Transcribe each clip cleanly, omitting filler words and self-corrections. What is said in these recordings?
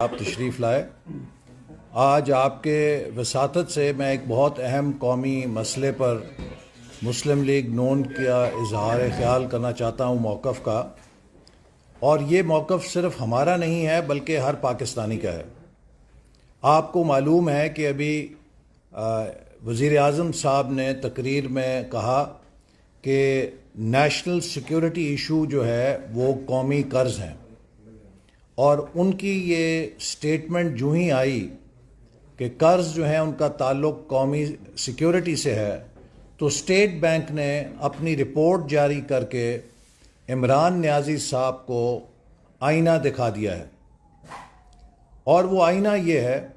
आप तशरीफ़ लाए। आज आपके वसातत से मैं एक बहुत अहम कौमी मसले पर मुस्लिम लीग नून का इजहार ख्याल करना चाहता हूँ मौक़िफ़ का। और ये मौक़िफ़ सिर्फ़ हमारा नहीं है बल्कि हर पाकिस्तानी का है। आपको मालूम है कि अभी वज़ीर आज़म साहब ने तकरीर में कहा कि नेशनल सिक्योरिटी इशू जो है वो कौमी कर्ज़ हैं, और उनकी ये स्टेटमेंट जो ही आई कि कर्ज़ जो है उनका ताल्लुक़ कौमी सिक्योरिटी से है, तो स्टेट बैंक ने अपनी रिपोर्ट जारी करके इमरान नियाज़ी साहब को आईना दिखा दिया है। और वो आईना ये है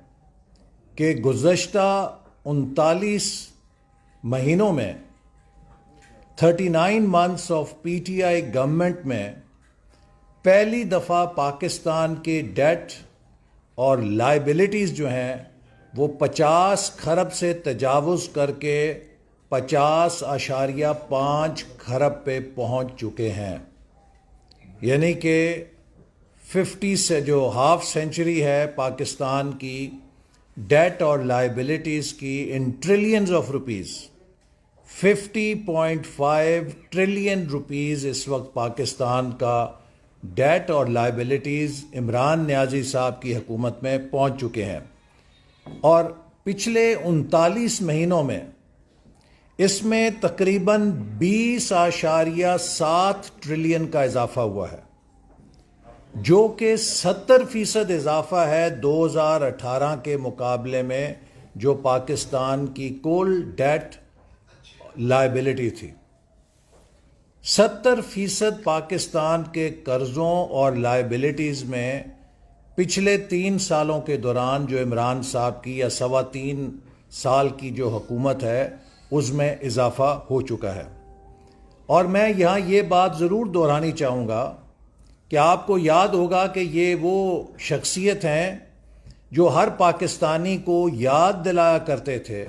कि गुज़श्ता 39 महीनों में 39 मंथ्स ऑफ पीटीआई गवर्नमेंट में पहली दफ़ा पाकिस्तान के डेट और लाइबिलिटीज़ जो हैं वो 50 खरब से तजावुज़ करके 50.5 खरब पे पहुंच चुके हैं। यानी कि 50 से जो हाफ सेंचुरी है पाकिस्तान की डेट और लाइबिलिटीज़ की in trillions of rupees, 50.5 trillion rupees इस वक्त पाकिस्तान का डेट और लाइबिलिटीज़ इमरान नियाज़ी साहब की हुकूमत में पहुंच चुके हैं। और पिछले 39 महीनों में इसमें तकरीबन 20.7 ट्रिलियन का इजाफा हुआ है, जो कि 70% इजाफा है 2018 के मुकाबले में, जो पाकिस्तान की कुल डेट लाइबिलिटी थी। 70% पाकिस्तान के कर्ज़ों और लाइबिलिटीज़ में पिछले 3 सालों के दौरान जो इमरान साहब की या 3.25 साल की जो हुकूमत है उसमें इजाफा हो चुका है। और मैं यहाँ ये बात ज़रूर दोहरानी चाहूँगा कि आपको याद होगा कि ये वो शख्सियत हैं जो हर पाकिस्तानी को याद दिलाया करते थे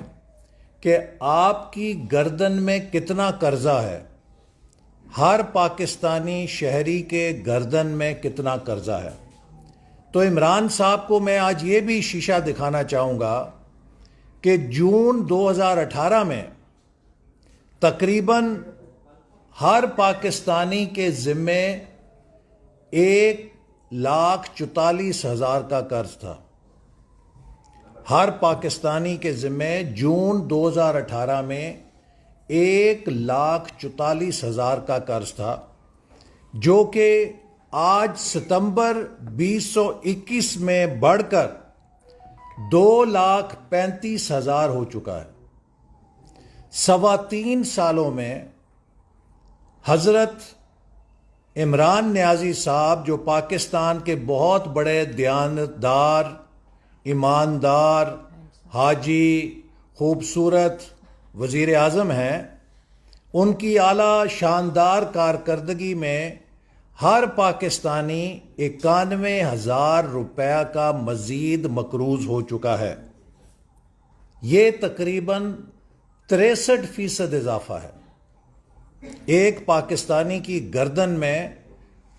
कि आपकी गर्दन में कितना कर्जा है, हर पाकिस्तानी शहरी के गर्दन में कितना कर्जा है। तो इमरान साहब को मैं आज ये भी शीशा दिखाना चाहूँगा कि जून 2018 में तकरीबन हर पाकिस्तानी के ज़िम्मे 1,44,000 का कर्ज था। हर पाकिस्तानी के ज़िम्मे जून 2018 में 1,44,000 का कर्ज था, जो कि आज सितंबर 2021 में बढ़कर 2,35,000 हो चुका है। 3.25 सालों में हज़रत इमरान नियाज़ी साहब, जो पाकिस्तान के बहुत बड़े दयानतदार, ईमानदार, हाजी, खूबसूरत वज़ीर आज़म हैं, उनकी आला शानदार कारकर्दगी में हर पाकिस्तानी 91,000 रुपया का मज़ीद मकरूज़ हो चुका है। ये तकरीबन 63% इजाफा है। एक पाकिस्तानी की गर्दन में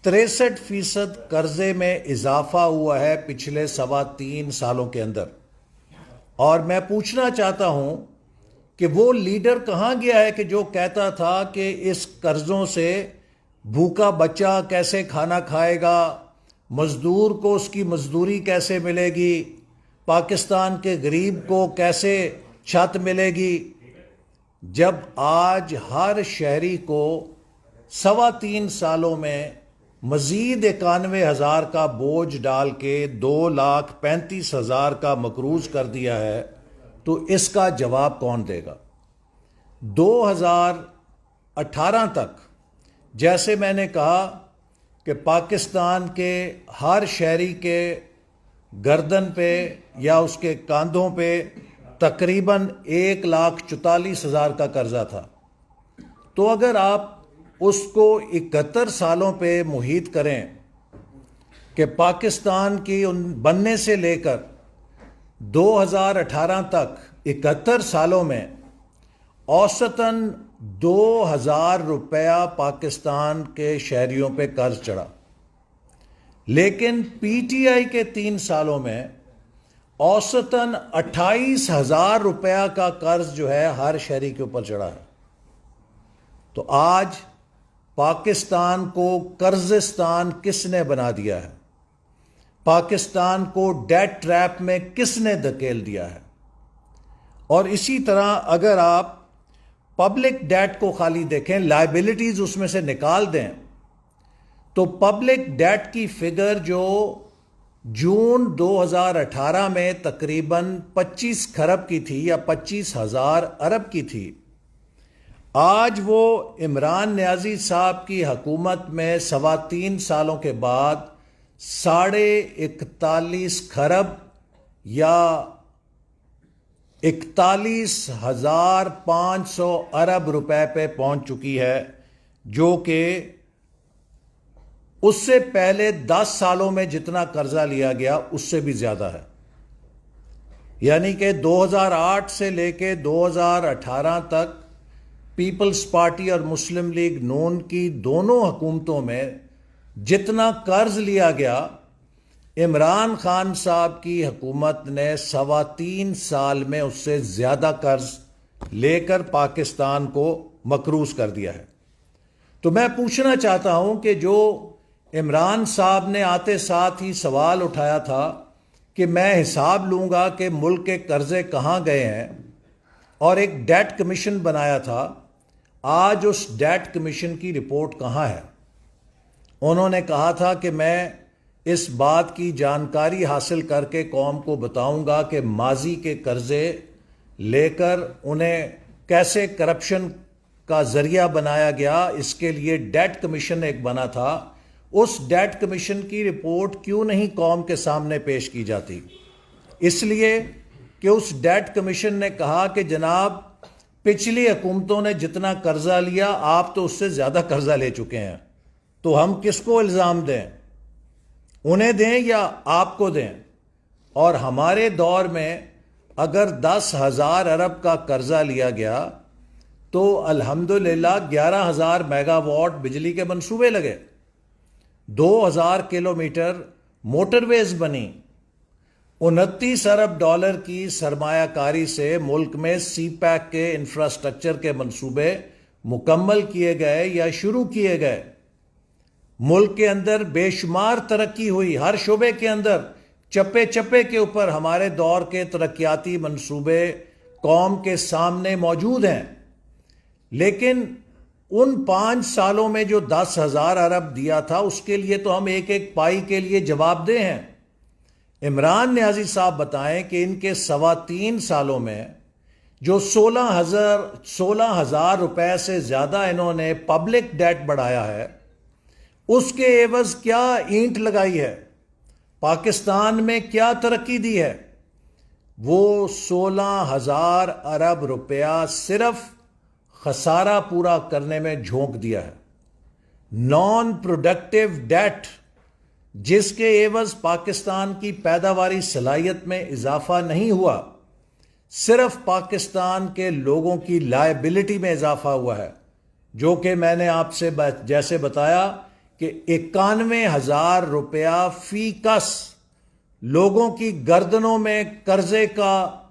63% कर्जे में इजाफा हुआ है पिछले 3.25 सालों के अंदर। और मैं पूछना चाहता हूं कि वो लीडर कहां गया है कि जो कहता था कि इस कर्जों से भूखा बच्चा कैसे खाना खाएगा, मजदूर को उसकी मजदूरी कैसे मिलेगी, पाकिस्तान के गरीब को कैसे छत मिलेगी, जब आज हर शहरी को 3.25 सालों में मजीद 91,000 का बोझ डाल के 2,35,000 का मकरूज कर दिया है, तो इसका जवाब कौन देगा? 2018 तक, जैसे मैंने कहा कि पाकिस्तान के हर शहरी के गर्दन पे या उसके कांधों पे तकरीबन 1,44,000 का कर्जा था। तो अगर आप उसको 71 सालों पे मुहित करें कि पाकिस्तान की उन बनने से लेकर 2018 तक 71 सालों में औसतन 2,000 रुपया पाकिस्तान के शहरियों पे कर्ज चढ़ा। लेकिन पीटीआई के 3 सालों में औसतन 28,000 रुपया का कर्ज जो है हर शहरी के ऊपर चढ़ा है। तो आज पाकिस्तान को कर्जिस्तान किसने बना दिया है? पाकिस्तान को डेट ट्रैप में किसने धकेल दिया है? और इसी तरह अगर आप पब्लिक डेट को खाली देखें, लायबिलिटीज उसमें से निकाल दें, तो पब्लिक डेट की फिगर जो जून 2018 में तकरीबन 25 खरब की थी या 25,000 अरब की थी, आज वो इमरान नियाजी साहब की हुकूमत में 3.25 सालों के बाद 41.5 खरब या 41,500 अरब रुपए पे पहुंच चुकी है, जो कि उससे पहले 10 सालों में जितना कर्जा लिया गया उससे भी ज्यादा है। यानी कि 2008 से लेके 2018 तक पीपल्स पार्टी और मुस्लिम लीग नून की दोनों हुकूमतों में जितना कर्ज लिया गया, इमरान खान साहब की हुकूमत ने 3.25 साल में उससे ज्यादा कर्ज लेकर पाकिस्तान को मकरूज कर दिया है। तो मैं पूछना चाहता हूं कि जो इमरान साहब ने आते साथ ही सवाल उठाया था कि मैं हिसाब लूंगा कि मुल्क के कर्जे कहां गए हैं, और एक डेट कमीशन बनाया था, आज उस डेट कमीशन की रिपोर्ट कहां है? उन्होंने कहा था कि मैं इस बात की जानकारी हासिल करके कौम को बताऊंगा कि माजी के कर्जे लेकर उन्हें कैसे करप्शन का जरिया बनाया गया, इसके लिए डेट कमीशन एक बना था। उस डेट कमीशन की रिपोर्ट क्यों नहीं कौम के सामने पेश की जाती? इसलिए कि उस डेट कमीशन ने कहा कि जनाब, पिछली हुकूमतों ने जितना कर्जा लिया आप तो उससे ज्यादा कर्जा ले चुके हैं, तो हम किसको इल्जाम दें? उन्हें दें या आपको दें? और हमारे दौर में अगर 10,000 अरब का कर्जा लिया गया तो अल्हम्दुलिल्लाह 11,000 मेगावाट बिजली के मंसूबे लगे, 2,000 किलोमीटर मोटरवेज बनी, 29 अरब डॉलर की सरमायाकारी से मुल्क में सी पैक के इंफ्रास्ट्रक्चर के मंसूबे मुकम्मल किए गए या शुरू किए गए। मुल्क के अंदर बेशुमार तरक्की हुई, हर शोबे के अंदर चप्पे चप्पे के ऊपर हमारे दौर के तरक्याती मंसूबे कौम के सामने मौजूद हैं। लेकिन उन 5 सालों में जो 10,000 अरब दिया था उसके लिए तो हम एक एक पाई के लिए जवाबदेह हैं। इमरान नियाजी साहब बताएं कि इनके 3.25 सालों में जो 16,000 रुपए से ज्यादा इन्होंने पब्लिक डेट बढ़ाया है, उसके एवज क्या ईंट लगाई है, पाकिस्तान में क्या तरक्की दी है? वो 16,000 अरब रुपया सिर्फ खसारा पूरा करने में झोंक दिया है। नॉन प्रोडक्टिव डेट, जिसके एवज पाकिस्तान की पैदावारी सलाहियत में इजाफा नहीं हुआ, सिर्फ पाकिस्तान के लोगों की लायबिलिटी में इजाफा हुआ है, जो कि मैंने आपसे जैसे बताया कि 91,000 रुपया फी कस लोगों की गर्दनों में कर्जे का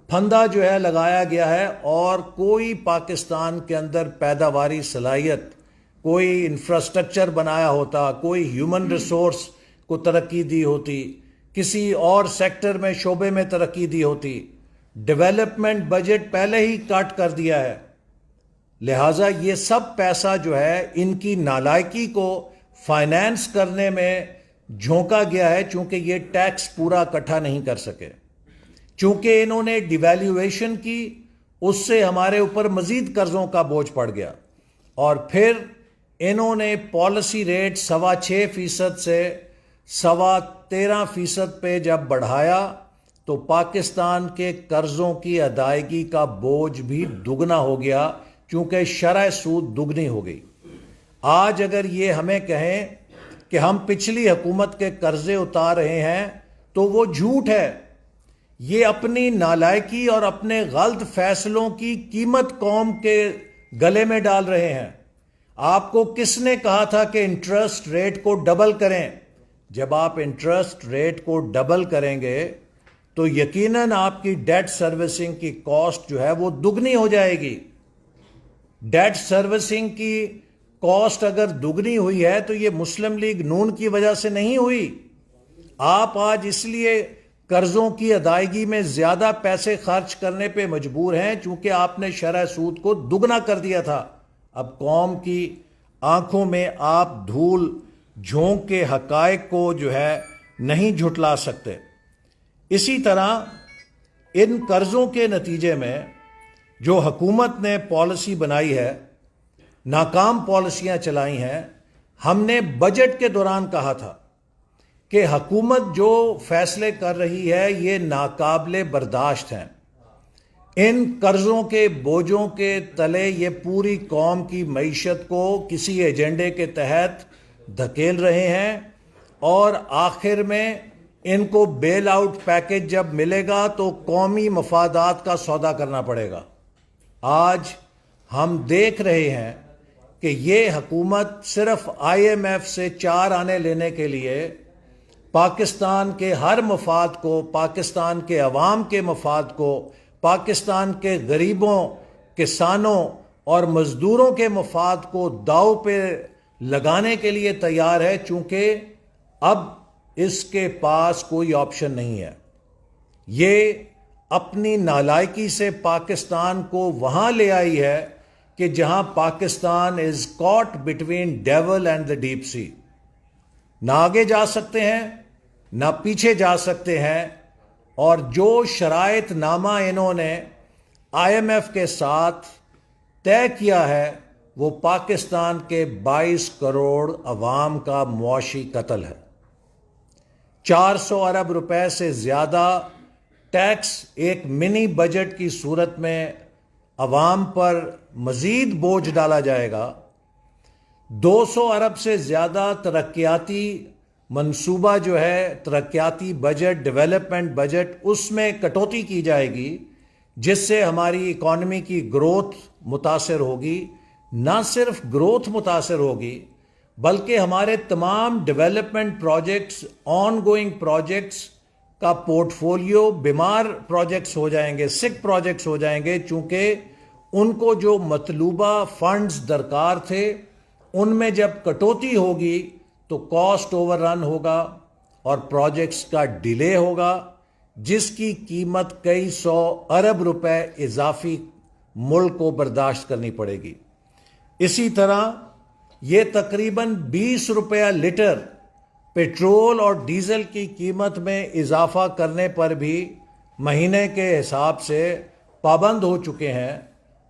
फंदा जो है लगाया गया है, और कोई पाकिस्तान के अंदर पैदावारी सलाहियत, कोई इंफ्रास्ट्रक्चर बनाया होता, कोई ह्यूमन रिसोर्स को तरक्की दी होती, किसी और सेक्टर में शोबे में तरक्की दी होती, डेवलपमेंट बजट पहले ही कट कर दिया है। लिहाजा ये सब पैसा जो है इनकी नालायकी को फाइनेंस करने में झोंका गया है, चूंकि ये टैक्स पूरा इकट्ठा नहीं कर सके, चूंकि इन्होंने डिवैल्यूएशन की, उससे हमारे ऊपर मजीद कर्जों का बोझ पड़ गया, और फिर इन्होंने पॉलिसी रेट 6.25% से 13.25% पे जब बढ़ाया तो पाकिस्तान के कर्जों की अदायगी का बोझ भी दुगना हो गया, क्योंकि शरह सूद दुगनी हो गई। आज अगर ये हमें कहें कि हम पिछली हुकूमत के कर्जे उतार रहे हैं तो वो झूठ है। ये अपनी नालायकी और अपने गलत फैसलों की कीमत कौम के गले में डाल रहे हैं। आपको किसने कहा था कि इंटरेस्ट रेट को डबल करें? जब आप इंटरेस्ट रेट को डबल करेंगे तो यकीनन आपकी डेट सर्विसिंग की कॉस्ट जो है वो दुगनी हो जाएगी। डेट सर्विसिंग की कॉस्ट अगर दुगनी हुई है तो ये मुस्लिम लीग नून की वजह से नहीं हुई। आप आज इसलिए कर्जों की अदायगी में ज्यादा पैसे खर्च करने पे मजबूर हैं क्योंकि आपने शरह सूद को दुगना कर दिया था। अब कौम की आंखों में आप धूल झोंक के हकायक को जो है नहीं झुटला सकते। इसी तरह इन कर्जों के नतीजे में जो हुकूमत ने पॉलिसी बनाई है, नाकाम पॉलिसियां चलाई हैं। हमने बजट के दौरान कहा था कि हुकूमत जो फैसले कर रही है ये नाकाबिले बर्दाश्त हैं। इन कर्जों के बोझों के तले ये पूरी कौम की मईशत को किसी एजेंडे के तहत धकेल रहे हैं और आखिर में इनको बेल आउट पैकेज जब मिलेगा तो कौमी मफादात का सौदा करना पड़ेगा। आज हम देख रहे हैं कि ये हुकूमत सिर्फ IMF से 4 आने लेने के लिए पाकिस्तान के हर मफाद को, पाकिस्तान के अवाम के मफाद को, पाकिस्तान के गरीबों, किसानों और मजदूरों के मफाद को दांव पे लगाने के लिए तैयार है, चूंकि अब इसके पास कोई ऑप्शन नहीं है। ये अपनी नालायकी से पाकिस्तान को वहां ले आई है कि जहां Pakistan is caught between devil and the deep sea. ना आगे जा सकते हैं ना पीछे जा सकते हैं, और जो शराइत नामा इन्होंने IMF के साथ तय किया है वो पाकिस्तान के 22 करोड़ अवाम का मुआशी कत्ल है। 400 अरब रुपए से ज्यादा टैक्स एक मिनी बजट की सूरत में अवाम पर मजीद बोझ डाला जाएगा। 200 अरब से ज्यादा तरक्याती मंसूबा जो है, तरक्याती बजट, डेवलपमेंट बजट, उसमें कटौती की जाएगी जिससे हमारी इकॉनमी की ग्रोथ मुतासर होगी। ना सिर्फ ग्रोथ मुतासर होगी बल्कि हमारे तमाम डेवलपमेंट प्रोजेक्ट्स, ऑनगोइंग प्रोजेक्ट्स का पोर्टफोलियो बीमार प्रोजेक्ट्स हो जाएंगे, सिक प्रोजेक्ट्स हो जाएंगे, चूंकि उनको जो मतलूबा फंड्स दरकार थे उनमें जब कटौती होगी तो कॉस्ट ओवररन होगा और प्रोजेक्ट्स का डिले होगा, जिसकी कीमत कई 100 अरब रुपए इजाफी मुल्क को बर्दाश्त करनी पड़ेगी। इसी तरह ये तकरीबन 20 रुपया लीटर पेट्रोल और डीजल की कीमत में इजाफा करने पर भी महीने के हिसाब से पाबंद हो चुके हैं,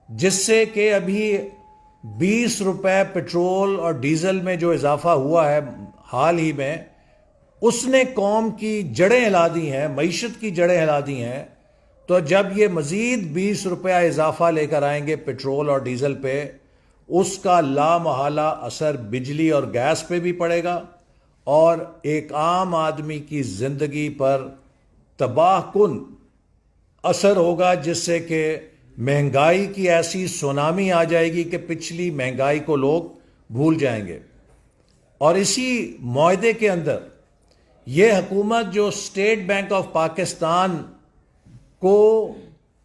जिससे कि अभी 20 रुपए पेट्रोल और डीजल में जो इजाफा हुआ है हाल ही में, उसने कौम की जड़ें हिला दी हैं, मईशत की जड़ें हिला दी हैं। तो जब ये मजीद 20 रुपया इजाफा लेकर आएंगे पेट्रोल और डीजल पे, उसका लामहला असर बिजली और गैस पे भी पड़ेगा और एक आम आदमी की जिंदगी पर तबाहकुन असर होगा, जिससे कि महंगाई की ऐसी सुनामी आ जाएगी कि पिछली महंगाई को लोग भूल जाएंगे। और इसी मुआहदे के अंदर यह हुकूमत जो स्टेट बैंक ऑफ पाकिस्तान को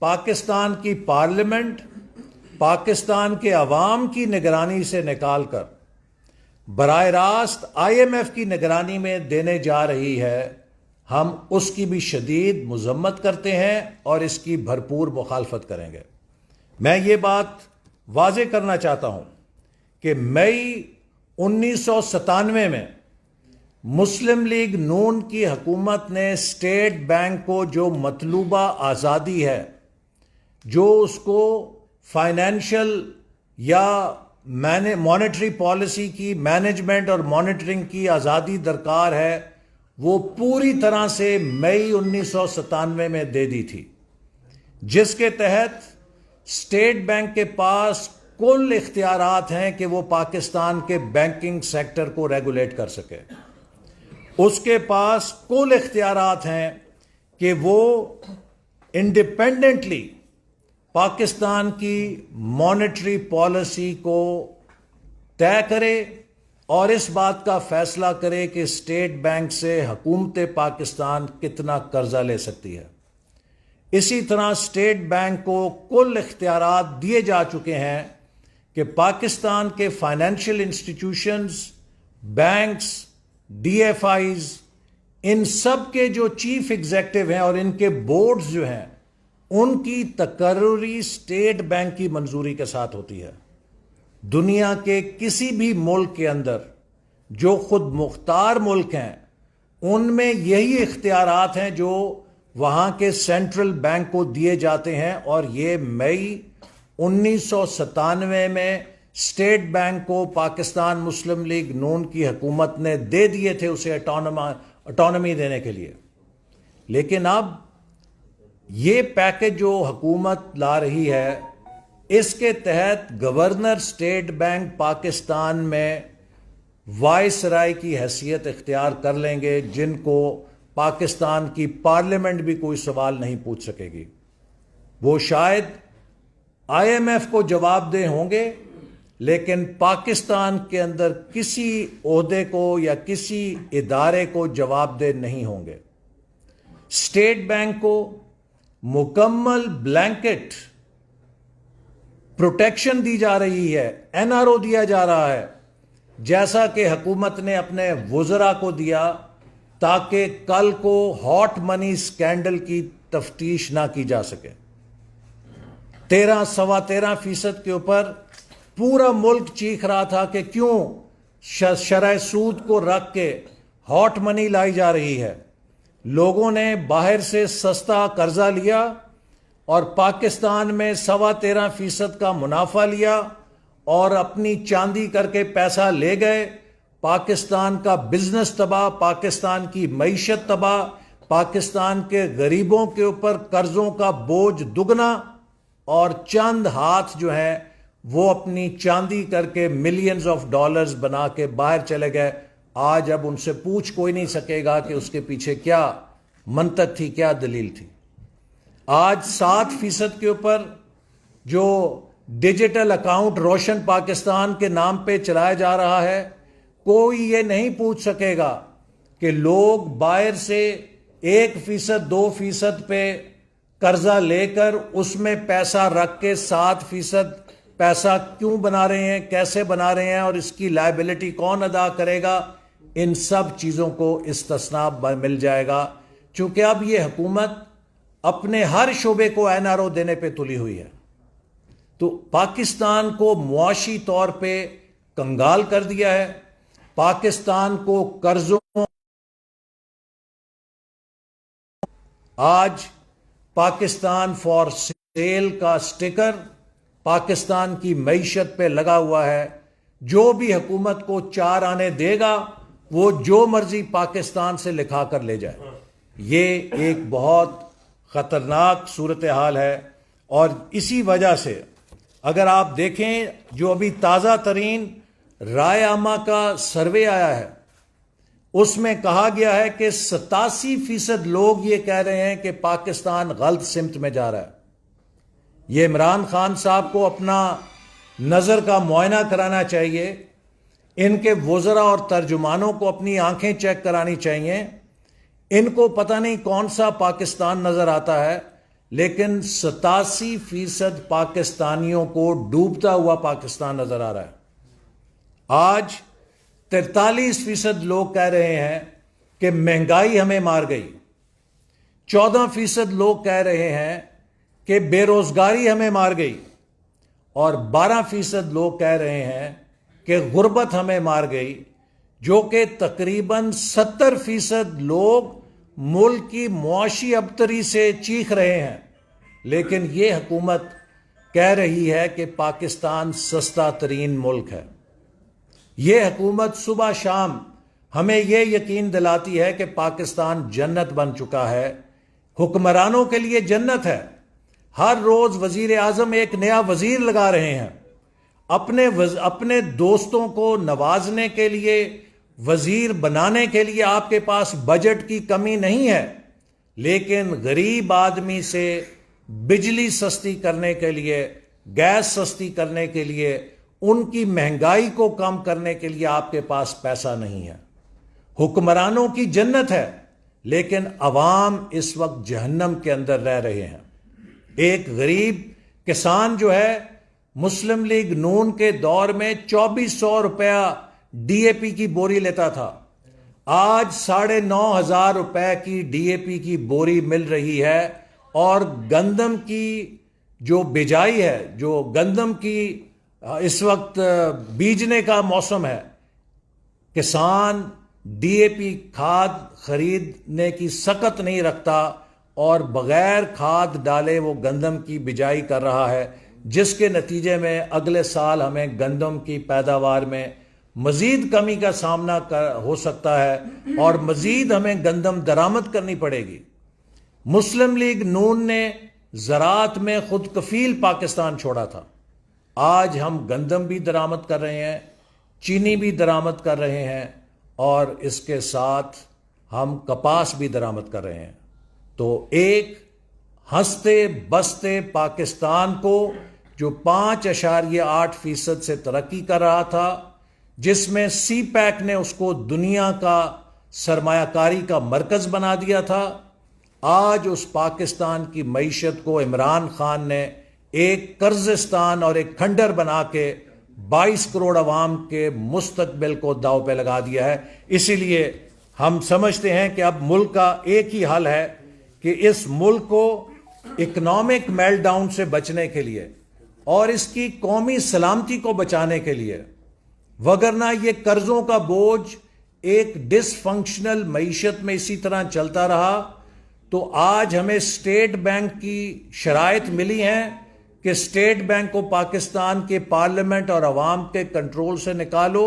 पाकिस्तान की पार्लियामेंट, पाकिस्तान के अवाम की निगरानी से निकालकर बराह रास्त IMF की निगरानी में देने जा रही है, हम उसकी भी शदीद मुजम्मत करते हैं और इसकी भरपूर मुखालफत करेंगे। मैं ये बात वाजे करना चाहता हूं कि मई 1997 में मुस्लिम लीग नून की हुकूमत ने स्टेट बैंक को जो मतलूबा आज़ादी है, जो उसको फाइनेंशियल या मॉनेटरी पॉलिसी की मैनेजमेंट और मॉनिटरिंग की आज़ादी दरकार है, वो पूरी तरह से मई 1997 में दे दी थी, जिसके तहत स्टेट बैंक के पास कुल इख्तियारात हैं कि वो पाकिस्तान के बैंकिंग सेक्टर को रेगुलेट कर सके। उसके पास कुल इख्तियारात हैं कि वो इंडिपेंडेंटली पाकिस्तान की मॉनेटरी पॉलिसी को तय करे और इस बात का फैसला करे कि स्टेट बैंक से हुकूमत पाकिस्तान कितना कर्जा ले सकती है। इसी तरह स्टेट बैंक को कुल इख्तियारात दिए जा चुके हैं कि पाकिस्तान के फाइनेंशियल इंस्टीट्यूशंस, बैंक्स, DFIs, इन सब के जो चीफ एग्जीक्यूटिव हैं और इनके बोर्ड्स जो हैं, उनकी तकर्री स्टेट बैंक की मंजूरी के साथ होती है। दुनिया के किसी भी मुल्क के अंदर जो खुद मुख्तार मुल्क हैं, उनमें यही इख्तियारात हैं जो वहां के सेंट्रल बैंक को दिए जाते हैं। और ये मई 1997 में स्टेट बैंक को पाकिस्तान मुस्लिम लीग नून की हुकूमत ने दे दिए थे, उसे ऑटोनॉमी देने के लिए। लेकिन अब ये पैकेज जो हुकूमत ला रही है, इसके तहत गवर्नर स्टेट बैंक पाकिस्तान में वायसराय की हैसियत इख्तियार कर लेंगे, जिनको पाकिस्तान की पार्लियामेंट भी कोई सवाल नहीं पूछ सकेगी। वो शायद IMF को जवाबदेह होंगे, लेकिन पाकिस्तान के अंदर किसी ओहदे को या किसी इदारे को जवाबदेह नहीं होंगे। स्टेट बैंक को मुकम्मल ब्लैंकेट प्रोटेक्शन दी जा रही है, NRO दिया जा रहा है, जैसा कि हुकूमत ने अपने वुज़रा को दिया, ताकि कल को हॉट मनी स्कैंडल की तफ्तीश ना की जा सके। 13-13.25% के ऊपर पूरा मुल्क चीख रहा था कि क्यों शरह सूद को रख के हॉट मनी लाई जा रही है। लोगों ने बाहर से सस्ता कर्जा लिया और पाकिस्तान में 13.25% का मुनाफा लिया और अपनी चांदी करके पैसा ले गए। पाकिस्तान का बिजनेस तबाह, पाकिस्तान की मईशत तबाह, पाकिस्तान के गरीबों के ऊपर कर्जों का बोझ दुगना, और चंद हाथ जो हैं वो अपनी चांदी करके मिलियंस ऑफ डॉलर्स बना के बाहर चले गए। आज अब उनसे पूछ कोई नहीं सकेगा कि उसके पीछे क्या मंतक थी, क्या दलील थी। आज 7% के ऊपर जो डिजिटल अकाउंट रोशन पाकिस्तान के नाम पे चलाया जा रहा है, कोई ये नहीं पूछ सकेगा कि लोग बाहर से 1%, 2% पे कर्जा लेकर उसमें पैसा रख के 7% पैसा क्यों बना रहे हैं, कैसे बना रहे हैं और इसकी लायबिलिटी कौन अदा करेगा। इन सब चीज़ों को इस्तिस्ना मिल जाएगा, क्योंकि अब ये हुकूमत अपने हर शोबे को NRO देने पे तुली हुई है। तो पाकिस्तान को मुआशी तौर पे कंगाल कर दिया है। पाकिस्तान को कर्जों, आज पाकिस्तान फॉर सेल का स्टिकर पाकिस्तान की मईशत पे लगा हुआ है। जो भी हुकूमत को 4 आने देगा, वो जो मर्जी पाकिस्तान से लिखा कर ले जाए। ये एक बहुत खतरनाक सूरत हाल है। और इसी वजह से अगर आप देखें, जो अभी ताज़ा तरीन राय आमा का सर्वे आया है, उसमें कहा गया है कि 87% लोग ये कह रहे हैं कि पाकिस्तान गलत सिमत में जा रहा है। ये इमरान खान साहब को अपना नज़र का मुआयना कराना चाहिए। इनके वुज़रा और तर्जुमानों को अपनी आंखें चेक करानी चाहिए। इनको पता नहीं कौन सा पाकिस्तान नज़र आता है, लेकिन 87% पाकिस्तानियों को डूबता हुआ पाकिस्तान नज़र आ रहा है। आज 43% लोग कह रहे हैं कि महंगाई हमें मार गई। 14% लोग कह रहे हैं कि बेरोजगारी हमें मार गई। और 12% लोग कह रहे हैं कि गुर्बत हमें मार गई, जो कि तकरीबन 70% लोग मुल्क की मुआशी अबतरी से चीख रहे हैं। लेकिन ये हुकूमत कह रही है कि पाकिस्तान सस्ता तरीन मुल्क है। ये हुकूमत सुबह शाम हमें यह यकीन दिलाती है कि पाकिस्तान जन्नत बन चुका है, हुक्मरानों के लिए जन्नत है। हर रोज वजीर आजम एक नया वजीर लगा रहे हैं। अपने दोस्तों को नवाजने के लिए, वजीर बनाने के लिए आपके पास बजट की कमी नहीं है, लेकिन गरीब आदमी से बिजली सस्ती करने के लिए, गैस सस्ती करने के लिए उनकी महंगाई को कम करने के लिए आपके पास पैसा नहीं है। हुक्मरानों की जन्नत है, लेकिन अवाम इस वक्त जहन्नम के अंदर रह रहे हैं। एक गरीब किसान जो है, मुस्लिम लीग नून के दौर में 2400 रुपया डीएपी की बोरी लेता था, आज 9,500 रुपए की डीएपी की बोरी मिल रही है। और गंदम की जो बिजाई है, जो गंदम की इस वक्त बीजने का मौसम है, किसान डीएपी खाद खरीदने की सकत नहीं रखता और बगैर खाद डाले वो गंदम की बिजाई कर रहा है, जिसके नतीजे में अगले साल हमें गंदम की पैदावार में मजीद कमी का सामना हो सकता है और मजीद हमें गंदम दरामद करनी पड़ेगी। मुस्लिम लीग नून ने ज़राअत में खुद कफील पाकिस्तान छोड़ा था। आज हम गंदम भी दरामद कर रहे हैं, चीनी भी दरामद कर रहे हैं और इसके साथ हम कपास भी दरामद कर रहे हैं। तो एक हंसते बसते पाकिस्तान को जो 5.8% से तरक्की कर रहा था, जिसमें सी पैक ने उसको दुनिया का सरमायाकारी का मरकज बना दिया था, आज उस पाकिस्तान की मईशत को इमरान खान ने एक कर्जिस्तान और एक खंडर बना के 22 करोड़ अवाम के मुस्तकबिल को दाव पे लगा दिया है। इसीलिए हम समझते हैं कि अब मुल्क का एक ही हल है कि इस मुल्क को इकोनॉमिक मेल्टडाउन से बचने के लिए और इसकी कौमी सलामती को बचाने के लिए, वगरना ये कर्जों का बोझ एक डिसफंक्शनल मईशत में इसी तरह चलता रहा तो आज हमें स्टेट बैंक की शराइत मिली हैं कि स्टेट बैंक को पाकिस्तान के पार्लियामेंट और अवाम के कंट्रोल से निकालो।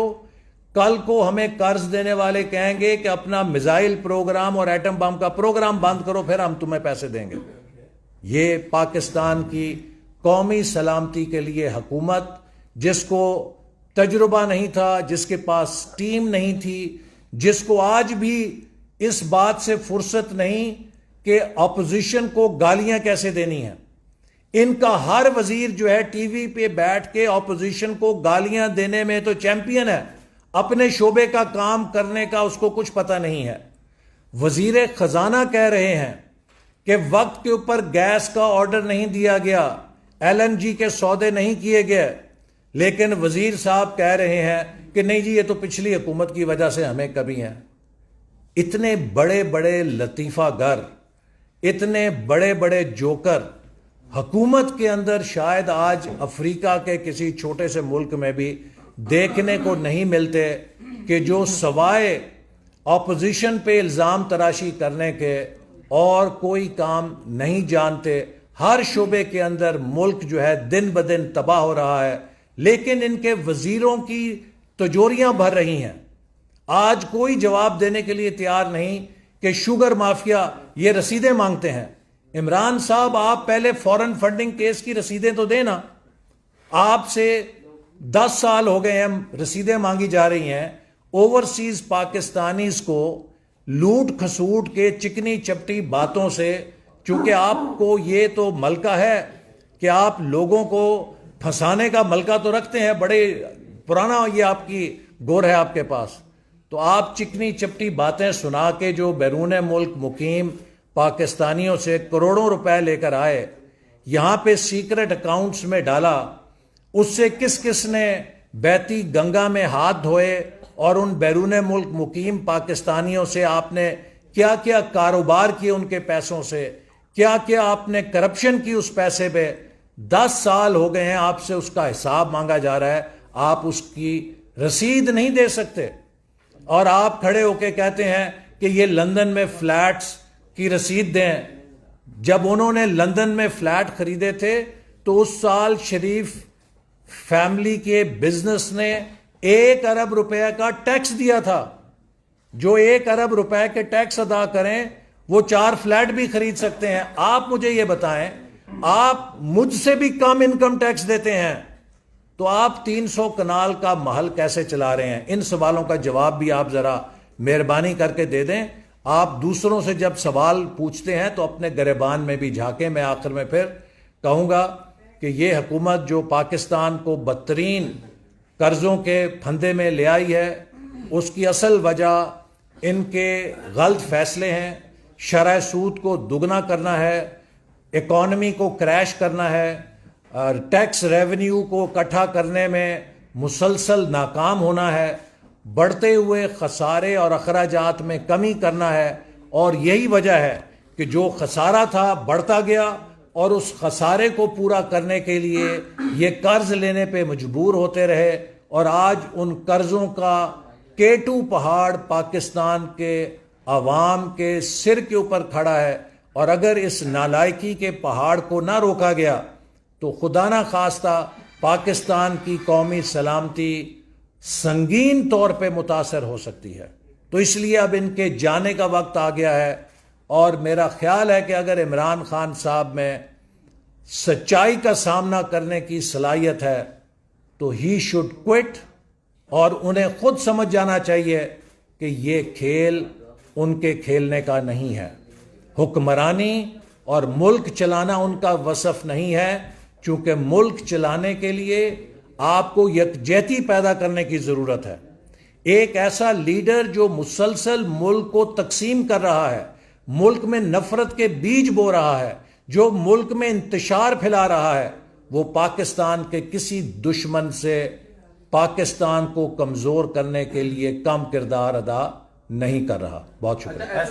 कल को हमें कर्ज देने वाले कहेंगे कि अपना मिसाइल प्रोग्राम और एटम बम का प्रोग्राम बंद करो, फिर हम तुम्हें पैसे देंगे। ये पाकिस्तान की कौमी सलामती के लिए हुकूमत, जिसको तजुर्बा नहीं था, जिसके पास टीम नहीं थी, जिसको आज भी इस बात से फुर्सत नहीं कि अपोजिशन को गालियां कैसे देनी है। इनका हर वजीर जो है टीवी पे बैठ के अपोजिशन को गालियां देने में तो चैंपियन है, अपने शोबे का काम करने का उसको कुछ पता नहीं है। वजीर खजाना कह रहे हैं कि वक्त के ऊपर गैस का ऑर्डर नहीं दिया गया, एलएनजी के सौदे नहीं किए गए, लेकिन वजीर साहब कह रहे हैं कि नहीं जी ये तो पिछली हुकूमत की वजह से हमें कमी है। इतने बड़े बड़े लतीफागर, इतने बड़े बड़े जोकर हुकूमत के अंदर शायद आज अफ्रीका के किसी छोटे से मुल्क में भी देखने को नहीं मिलते कि जो सवाए ऑपोजिशन पे इल्ज़ाम तराशी करने के और कोई काम नहीं जानते। हर शोबे के अंदर मुल्क जो है दिन ब दिन तबाह हो रहा है, लेकिन इनके वजीरों की तिजोरियां भर रही हैं। आज कोई जवाब देने के लिए तैयार नहीं कि शुगर माफिया ये रसीदें मांगते हैं। इमरान साहब, आप पहले फॉरेन फंडिंग केस की रसीदें तो देना। आपसे 10 साल हो गए हैं रसीदें मांगी जा रही हैं ओवरसीज पाकिस्तानीज को लूट खसूट के चिकनी चपटी बातों से, चूंकि आपको ये तो मलका है कि आप लोगों को फंसाने का मलका तो रखते हैं, बड़े पुराना ये आपकी गोर है आपके पास। तो आप चिकनी चपटी बातें सुना के जो बैरून मुल्क मुकीम पाकिस्तानियों से करोड़ों रुपए लेकर आए, यहां पे सीक्रेट अकाउंट्स में डाला, उससे किस किस ने बहती गंगा में हाथ धोए और उन बैरून मुल्क मुकीम पाकिस्तानियों से आपने क्या क्या कारोबार किए उनके पैसों से, क्या क्या आपने करप्शन की उस पैसे पे। 10 साल हो गए हैं आपसे उसका हिसाब मांगा जा रहा है, आप उसकी रसीद नहीं दे सकते और आप खड़े होके कहते हैं कि ये लंदन में फ्लैट्स की रसीद दें। जब उन्होंने लंदन में फ्लैट खरीदे थे तो उस साल शरीफ फैमिली के बिजनेस ने 1 अरब रुपए का टैक्स दिया था। जो 1 अरब रुपए के टैक्स अदा करें वो 4 फ्लैट भी खरीद सकते हैं। आप मुझे ये बताएं, आप मुझसे भी कम इनकम टैक्स देते हैं तो आप 300 कनाल का महल कैसे चला रहे हैं? इन सवालों का जवाब भी आप जरा मेहरबानी करके दे दें। आप दूसरों से जब सवाल पूछते हैं तो अपने गिरेबान में भी झांकें। मैं आखिर में फिर कहूंगा कि ये हुकूमत जो पाकिस्तान को बदतरीन कर्जों के फंदे में ले आई है, उसकी असल वजह इनके गलत फैसले हैं। शरह सूद को दुगना करना है, इकॉनमी को क्रैश करना है, और टैक्स रेवेन्यू को इकट्ठा करने में मुसलसल नाकाम होना है, बढ़ते हुए खसारे और अखराजात में कमी करना है। और यही वजह है कि जो खसारा था बढ़ता गया और उस खसारे को पूरा करने के लिए ये कर्ज लेने पे मजबूर होते रहे, और आज उन कर्जों का केटू पहाड़ पाकिस्तान के अवाम के सिर के ऊपर खड़ा है। और अगर इस नालायकी के पहाड़ को ना रोका गया तो खुदा ना खास्ता पाकिस्तान की कौमी सलामती संगीन तौर पे मुतासर हो सकती है। तो इसलिए अब इनके जाने का वक्त आ गया है, और मेरा ख्याल है कि अगर इमरान खान साहब में सच्चाई का सामना करने की सलाहियत है तो ही शुड क्विट, और उन्हें खुद समझ जाना चाहिए कि ये खेल उनके खेलने का नहीं है। हुक्मरानी और मुल्क चलाना उनका वसफ नहीं है, क्योंकि मुल्क चलाने के लिए आपको यकजहती पैदा करने की जरूरत है। एक ऐसा लीडर जो मुसलसल मुल्क को तकसीम कर रहा है, मुल्क में नफरत के बीज बो रहा है, जो मुल्क में इंतशार फैला रहा है, वो पाकिस्तान के किसी दुश्मन से पाकिस्तान को कमजोर करने के लिए कम किरदार अदा नहीं कर रहा। बहुत शुक्रिया।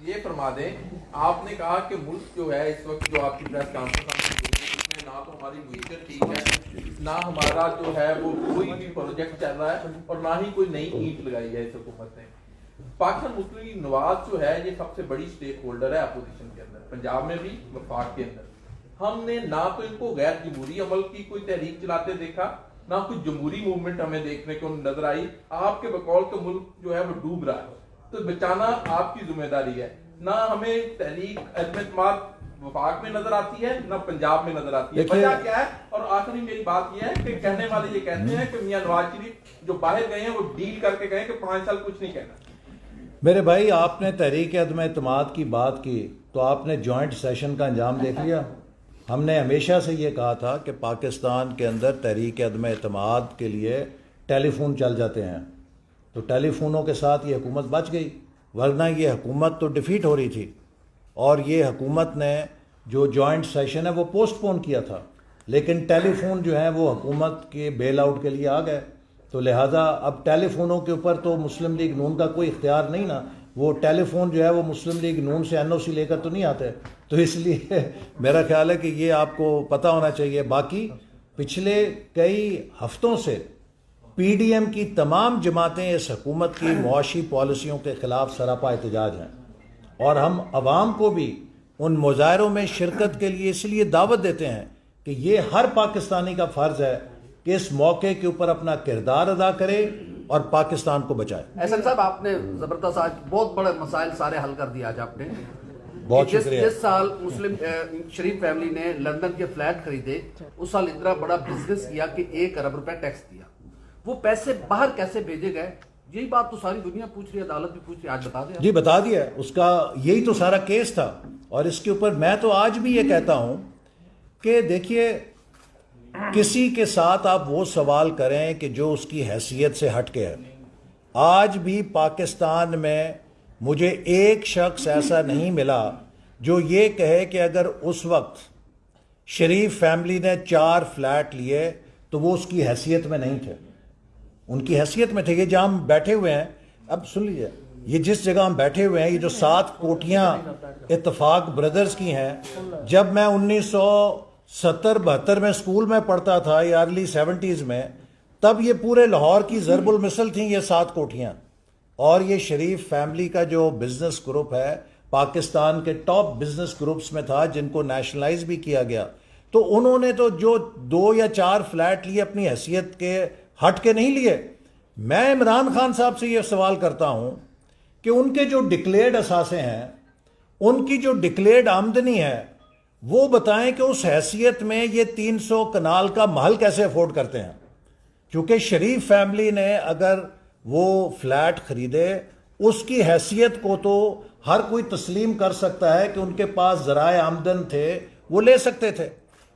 ये फरमा दें, आपने कहा कि मुल्क जो है इस वक्त जो आपकी प्रेस कॉन्फ्रेंस में ना तो हमारी मीटर ठीक है, ना हमारा जो है वो कोई भी प्रोजेक्ट चल रहा है, और ना ही कोई नई ईंट लगाई है इस हुकूमत ने। पाकिस्तान मुस्लिम लीग नवाज जो है ये सबसे बड़ी स्टेक होल्डर है अपोजिशन के अंदर, पंजाब में भी वफाक के अंदर। हमने ना तो इनको गैर जमहूरी अमल की कोई तहरीक चलाते देखा, ना कोई जमहूरी मूवमेंट हमें देखने को नजर आई। आपके बकौल का मुल्क जो है वो डूब रहा है, तो बचाना आपकी जिम्मेदारी है। ना हमें तहरीक अदम-ए-इत्तेमाद वफाक में नजर आती है, ना पंजाब में नजर आती है। वजह क्या है? और आखिरी मेरी बात यह है कि कहने वाले ये कहते हैं कि मियां नवाज शरीफ जो बाहर गए हैं वो डील करके गए कि 5 साल कुछ नहीं कहना। मेरे भाई, आपने तहरीक अदम-ए-इत्तेमाद की बात की तो आपने जॉइंट सेशन का अंजाम देख लिया। हमने हमेशा से ये कहा था कि पाकिस्तान के अंदर तहरीक अदम-ए-इत्तेमाद के लिए टेलीफोन चल जाते हैं, तो टेलीफोनों के साथ ये हुकूमत बच गई, वरना ये हुकूमत तो डिफीट हो रही थी। और ये हुकूमत ने जो जॉइंट सेशन है वो पोस्टपोन किया था, लेकिन टेलीफोन जो है वो हुकूमत के बेल आउट के लिए आ गए। तो लिहाजा अब टेलीफोनों के ऊपर तो मुस्लिम लीग नून का कोई इख्तियार नहीं ना, वो टेलीफोन जो है वो मुस्लिम लीग नून से एनओसी लेकर तो नहीं आते। तो इसलिए मेरा ख्याल है कि ये आपको पता होना चाहिए। बाकी पिछले कई हफ्तों से पीडीएम की तमाम जमातें इस हुकूमत की मुआशी पॉलिसियों के खिलाफ सरापा एहतजाज हैं, और हम आवाम को भी उन मुजाहरों में शिरकत के लिए इसलिए दावत देते हैं कि ये हर पाकिस्तानी का फ़र्ज़ है कि इस मौके के ऊपर अपना किरदार अदा करे और पाकिस्तान को बचाए। एहसन साहब, आपने जबरदस्त आज बहुत बड़े मसाइल सारे हल कर दिया आज आपने। बहुत शुक्रिया। जिस साल मुस्लिम शरीफ फैमिली ने लंदन के फ्लैट खरीदे, उस साल इतना बड़ा बिजनेस किया कि 1 अरब रुपए टैक्स दिया। वो पैसे बाहर कैसे भेजे गए, यही बात तो सारी दुनिया पूछ रही है, अदालत भी पूछ रही है। आज बता दें। जी बता दिया, उसका यही तो सारा केस था। और इसके ऊपर मैं तो आज भी ये कहता हूं कि देखिए, किसी के साथ आप वो सवाल करें कि जो उसकी हैसियत से हट के है। आज भी पाकिस्तान में मुझे एक शख्स ऐसा नहीं मिला जो ये कहे कि अगर उस वक्त शरीफ फैमिली ने 4 फ्लैट लिए तो वो उसकी हैसियत में नहीं थे। उनकी हैसियत में थे। ये जहाँ हम बैठे हुए हैं, अब सुन लीजिए, ये जिस जगह हम बैठे हुए हैं, ये जो 7 कोठियाँ इत्तफाक ब्रदर्स की हैं, जब मैं 1970-72 में स्कूल में पढ़ता था या अर्ली 70s में, तब ये पूरे लाहौर की ज़रबुल मिसल थी ये 7 कोठियाँ। और ये शरीफ फैमिली का जो बिजनेस ग्रुप है पाकिस्तान के टॉप बिजनेस ग्रुप्स में था, जिनको नेशनलाइज भी किया गया। तो उन्होंने तो जो 2 या 4 फ्लैट लिए अपनी हैसियत के हट के नहीं लिए। मैं इमरान खान साहब से ये सवाल करता हूं कि उनके जो डिक्लेयर्ड असासे हैं, उनकी जो डिक्लेयर्ड आमदनी है, वो बताएं कि उस हैसियत में ये 300 कनाल का महल कैसे अफोर्ड करते हैं। क्योंकि शरीफ फैमिली ने अगर वो फ्लैट खरीदे, उसकी हैसियत को तो हर कोई तस्लीम कर सकता है कि उनके पास ज़राए आमदन थे, वो ले सकते थे।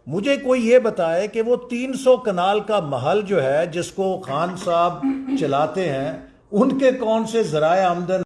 मुझे कोई ये बताए कि वो 300 कनाल का महल जो है जिसको खान साहब चलाते हैं, उनके कौन से जराए आमदन